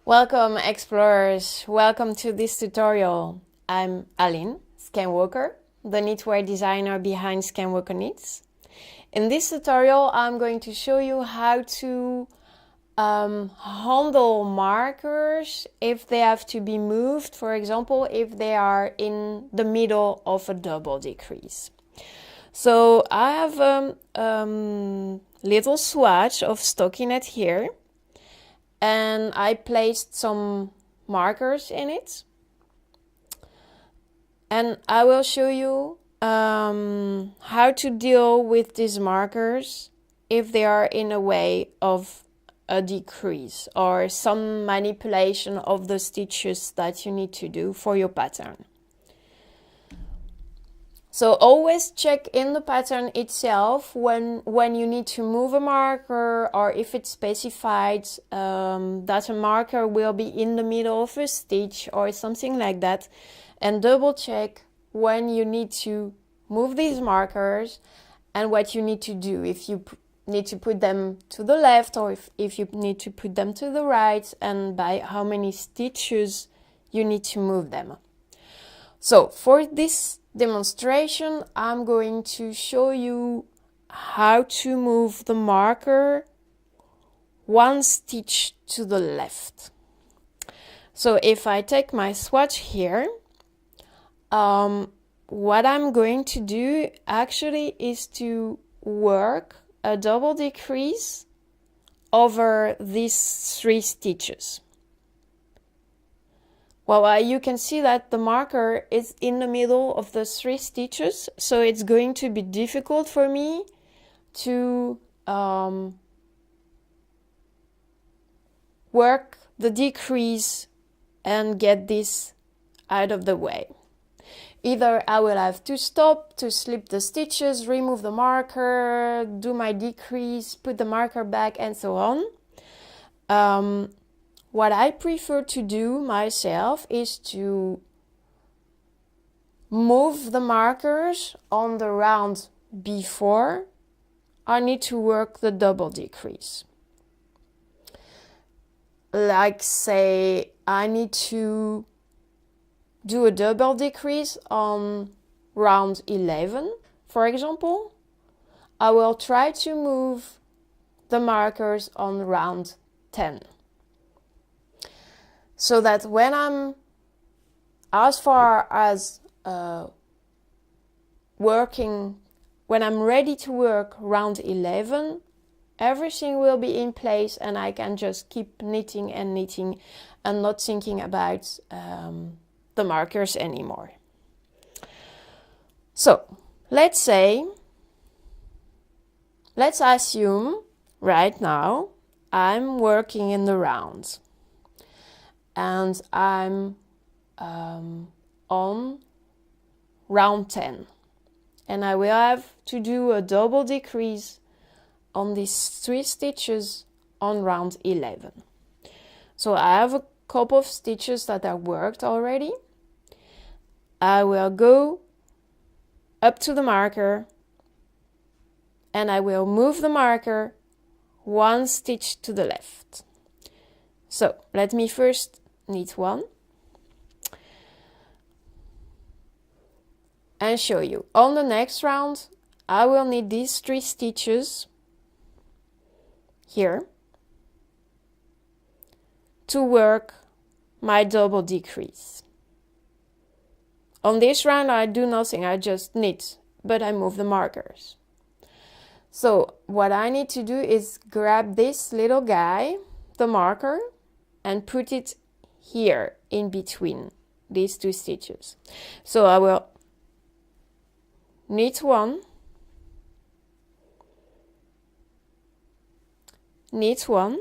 Welcome explorers, welcome to this tutorial. I'm Aline, Scanwalker, the knitwear designer behind Scanwalker Knits. In this tutorial I'm going to show you how to handle markers if they have to be moved, for example if they are in the middle of a double decrease. So I have a little swatch of stockinette here, and I placed some markers in it, and I will show you how to deal with these markers if they are in a way of a decrease or some manipulation of the stitches that you need to do for your pattern. So always check in the pattern itself when you need to move a marker, or if it's specified that a marker will be in the middle of a stitch or something like that, and double check when you need to move these markers and what you need to do, if you need to put them to the left or if you need to put them to the right, and by how many stitches you need to move them. So for this demonstration, I'm going to show you how to move the marker one stitch to the left. So if I take my swatch here, what I'm going to do actually is to work a double decrease over these 3 stitches. Well, you can see that the marker is in the middle of the 3 stitches, so it's going to be difficult for me to work the decrease and get this out of the way. Either I will have to stop to slip the stitches, remove the marker, do my decrease, put the marker back, and so on. What I prefer to do myself is to move the markers on the round before I need to work the double decrease. Like, say, I need to do a double decrease on round 11, for example. I will try to move the markers on round 10. So that when I'm as far as when I'm ready to work round 11, everything will be in place and I can just keep knitting and knitting and not thinking about the markers anymore. So let's assume right now I'm working in the round. And I'm on round 10, and I will have to do a double decrease on these 3 stitches on round 11. So I have a couple of stitches that are worked already. I will go up to the marker and I will move the marker 1 stitch to the left. So let me first knit 1 and show you. On the next round I will knit these 3 stitches here to work my double decrease. On this round I do nothing, I just knit, but I move the markers. So what I need to do is grab this little guy, the marker, and put it here in between these 2 stitches. So I will knit 1, knit 1,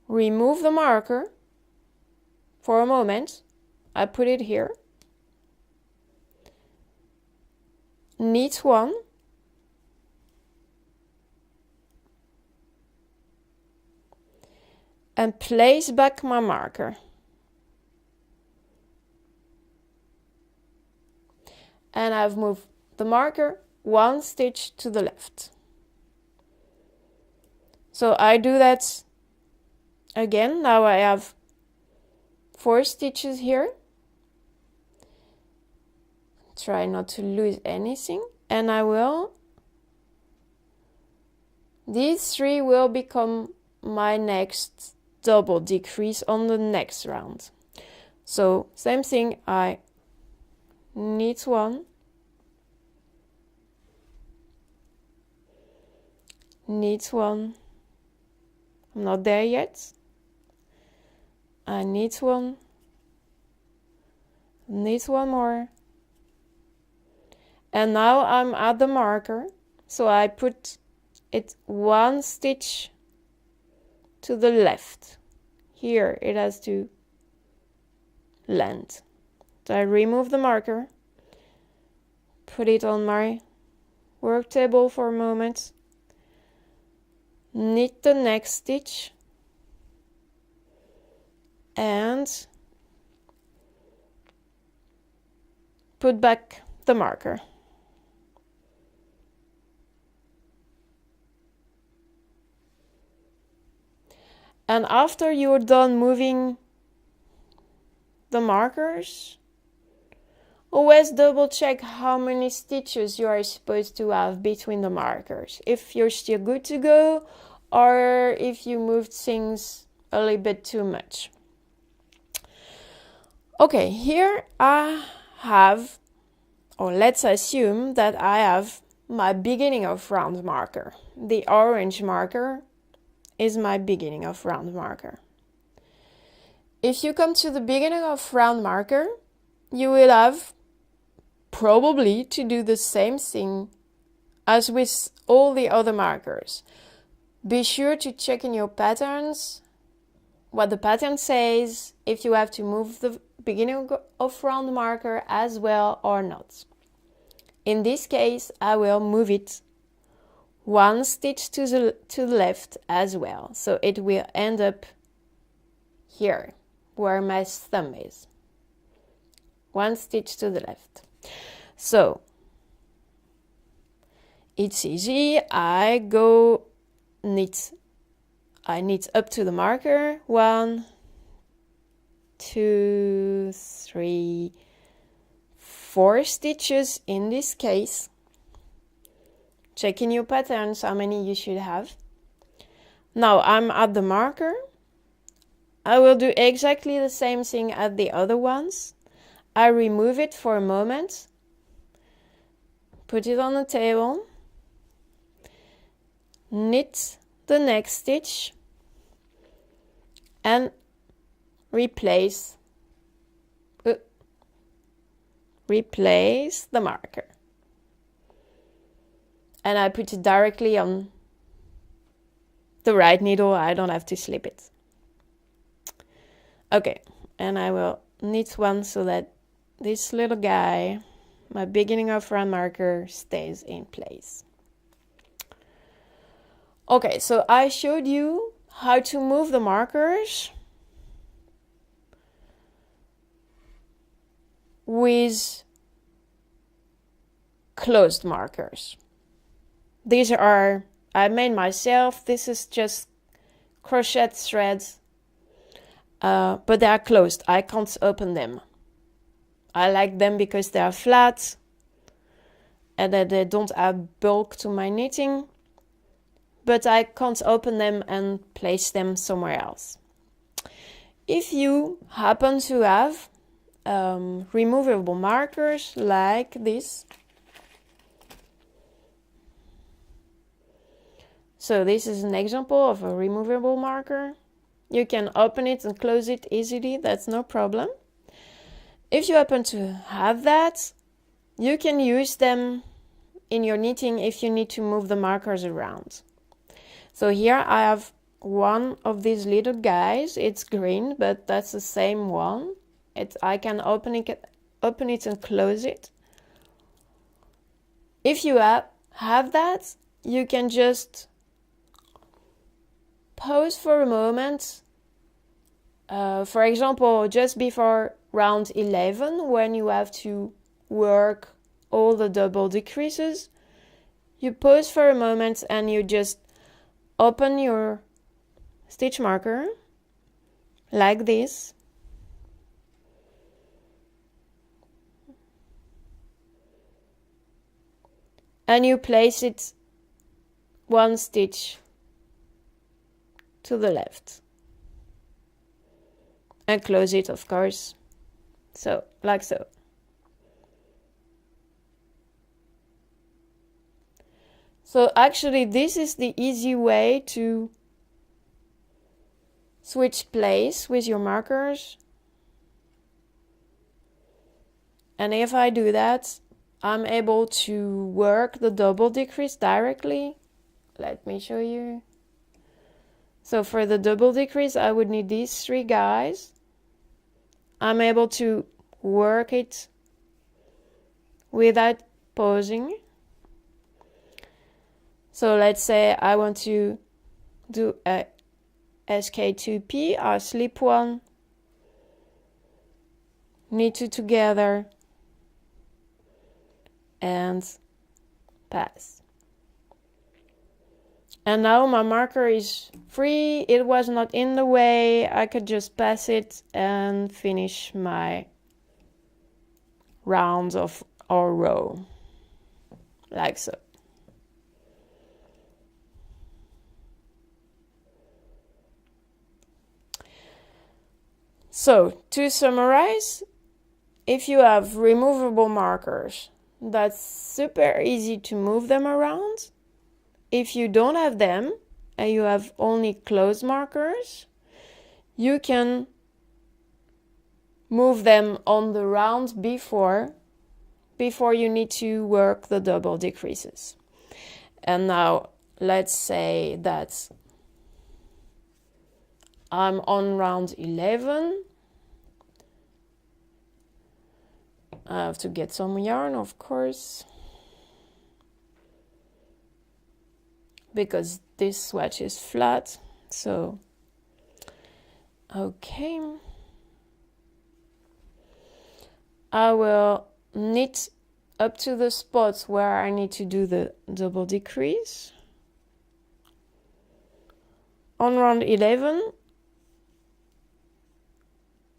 remove the marker for a moment, I put it here, knit 1, and place back my marker. And I've moved the marker one stitch to the left. So I do that again. Now I have 4 stitches here. Try not to lose anything, and these 3 will become my next double decrease on the next round. So same thing, I knit 1, knit 1, I'm not there yet, I knit 1, knit 1 more, and now I'm at the marker, so I put it 1 stitch to the left. Here it has to land. So I remove the marker, put it on my work table for a moment, knit the next stitch, and put back the marker. And after you're done moving the markers, always double check how many stitches you are supposed to have between the markers, if you're still good to go or if you moved things a little bit too much. Okay, here I have, or let's assume that I have my beginning of round marker. The orange marker is my beginning of round marker. If you come to the beginning of round marker, you will have probably to do the same thing as with all the other markers. Be sure to check in your patterns what the pattern says, if you have to move the beginning of round marker as well or not. In this case, I will move it 1 stitch to the left as well, so it will end up here where my thumb is. 1 stitch to the left. So it's easy. I knit up to the marker. 1, 2, 3, 4 stitches in this case. Check in your patterns how many you should have. Now I'm at the marker. I will do exactly the same thing as the other ones. I remove it for a moment, put it on the table, knit the next stitch, and replace the marker. And I put it directly on the right needle. I don't have to slip it. Okay, and I will knit 1 so that this little guy, my beginning of round marker, stays in place. Okay, so I showed you how to move the markers with closed markers. These are, I made myself. This is just crochet threads, but they are closed. I can't open them. I like them because they are flat and that they don't add bulk to my knitting, but I can't open them and place them somewhere else. If you happen to have removable markers like this, so this is an example of a removable marker. You can open it and close it easily, that's no problem. If you happen to have that, you can use them in your knitting if you need to move the markers around. So here I have one of these little guys. It's green, but that's the same one. I can open it and close it. If you have that, you can just pause for a moment. For example, just before round 11, when you have to work all the double decreases, you pause for a moment and you just open your stitch marker like this. And you place it one stitch to the left. And close it, of course. So, like so. So actually this is the easy way to switch place with your markers. And if I do that, I'm able to work the double decrease directly. Let me show you. So for the double decrease, I would need these 3 guys. I'm able to work it without pausing. So let's say I want to do a SK2P, I slip 1, knit 2 together, and pass. And now my marker is free, it was not in the way, I could just pass it and finish my round of our row, like so. So, to summarize, if you have removable markers, that's super easy to move them around. If you don't have them and you have only closed markers, you can move them on the round before you need to work the double decreases. And now let's say that I'm on round 11. I have to get some yarn, of course, because this swatch is flat. So, okay. I will knit up to the spots where I need to do the double decrease. On round 11,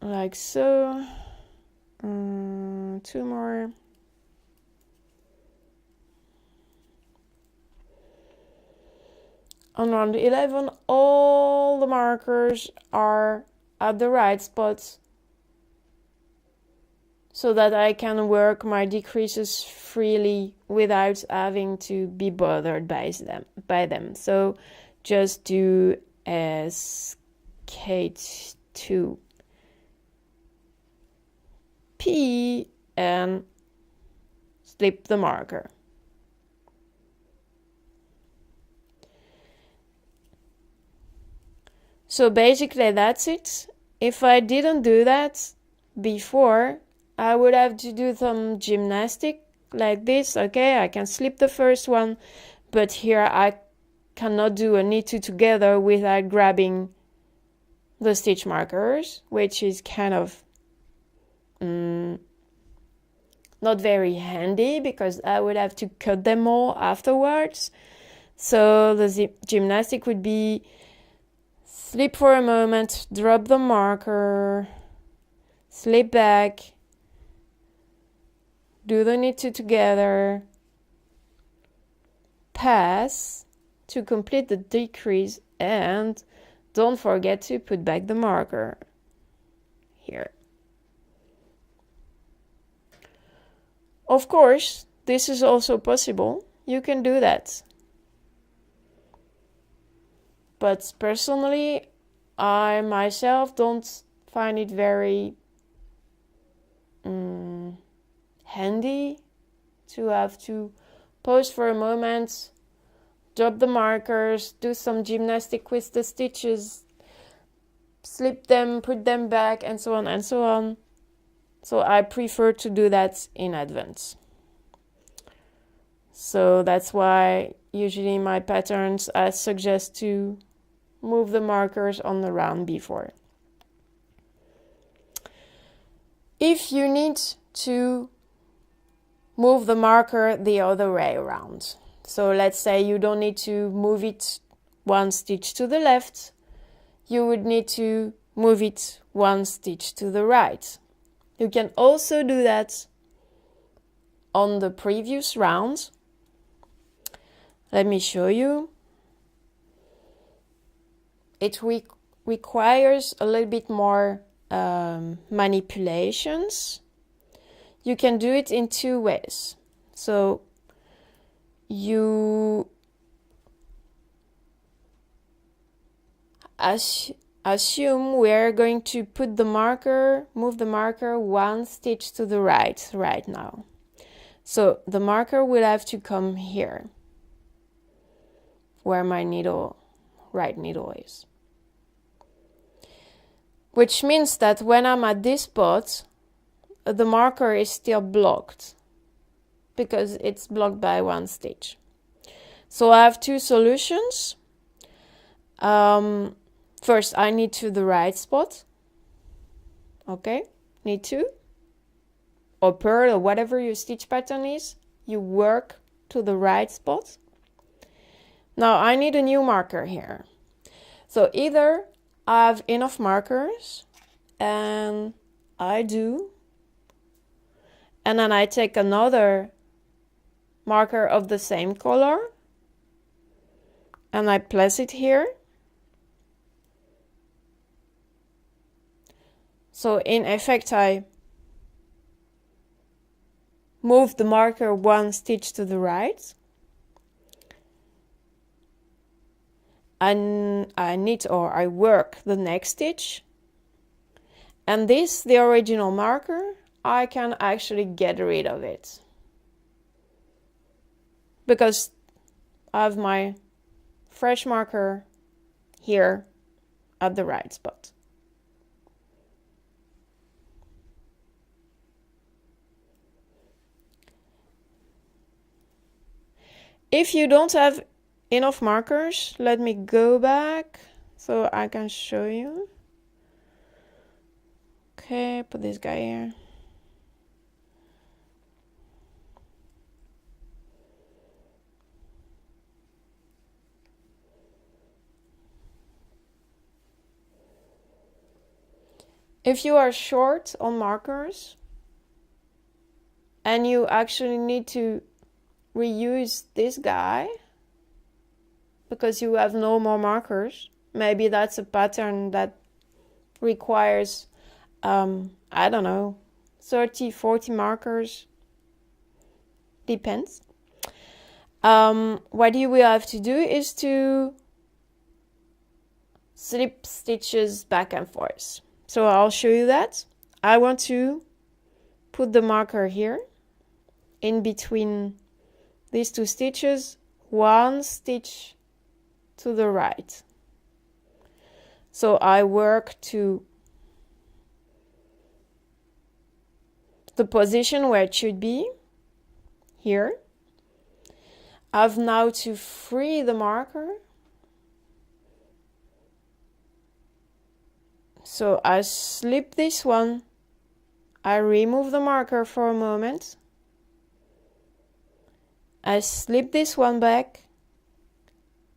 like so. 2 more. On round 11, all the markers are at the right spots so that I can work my decreases freely without having to be bothered by them. So just do SK2 P and slip the marker. So basically that's it. If I didn't do that before, I would have to do some gymnastic like this. Okay, I can slip the first one, but here I cannot do a knit 2 together without grabbing the stitch markers, which is kind of not very handy because I would have to cut them all afterwards. So the gymnastic would be slip for a moment, drop the marker, slip back, do the knit 2 together, pass to complete the decrease, and don't forget to put back the marker here. Of course, this is also possible. You can do that. But personally, I myself don't find it very handy to have to pause for a moment, drop the markers, do some gymnastic with the stitches, slip them, put them back, and so on and so on. So I prefer to do that in advance. So that's why usually my patterns I suggest to move the markers on the round before. If you need to move the marker the other way around, So let's say you don't need to move it one stitch to the left, you would need to move it one stitch to the right. You can also do that on the previous round. Let me show you. It requires a little bit more manipulations. You can do it in two ways. So you assume we're going to move the marker one stitch to the right now. So the marker will have to come here, where my right needle is. Which means that when I'm at this spot, the marker is still blocked because it's blocked by one stitch. So I have two solutions. First, I need to the right spot. Okay, need to. Or purl or whatever your stitch pattern is, you work to the right spot. Now I need a new marker here. So either I have enough markers, and I do, and then I take another marker of the same color and I place it here. So in effect I move the marker one stitch to the right, and I work the next stitch, and this, the original marker, I can actually get rid of it because I have my fresh marker here at the right spot. If you don't have enough markers, let me go back so I can show you. Okay, put this guy here. If you are short on markers and you actually need to reuse this guy because you have no more markers, maybe that's a pattern that requires I don't know, 30-40 markers, depends. What you will have to do is to slip stitches back and forth. So I'll show you that. I want to put the marker here in between these two stitches, one stitch to the right. So I work to the position where it should be, here. I have now to free the marker. So I slip this one, I remove the marker for a moment, I slip this one back,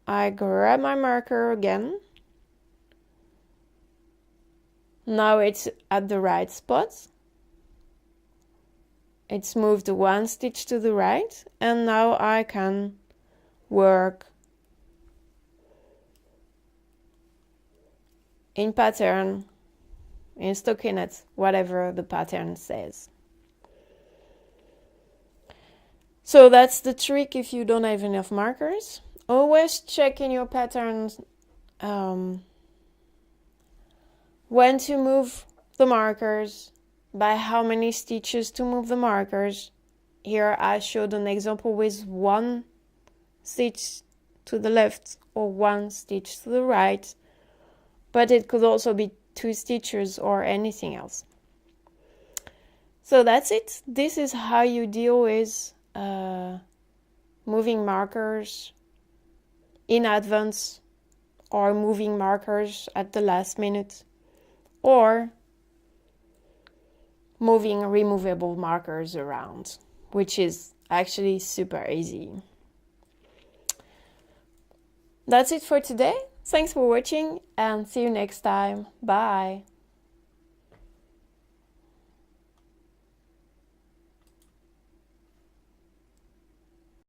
I grab my marker again. Now it's at the right spot. It's moved one stitch to the right, and now I can work in pattern, in stockinette, whatever the pattern says. So that's the trick if you don't have enough markers. Always check in your patterns when to move the markers, by how many stitches to move the markers. Here I showed an example with one stitch to the left or one stitch to the right, but it could also be 2 stitches or anything else. So that's it. This is how you deal with moving markers in advance or moving markers at the last minute or moving removable markers around, which is actually super easy. That's it for today. Thanks for watching and see you next time. Bye.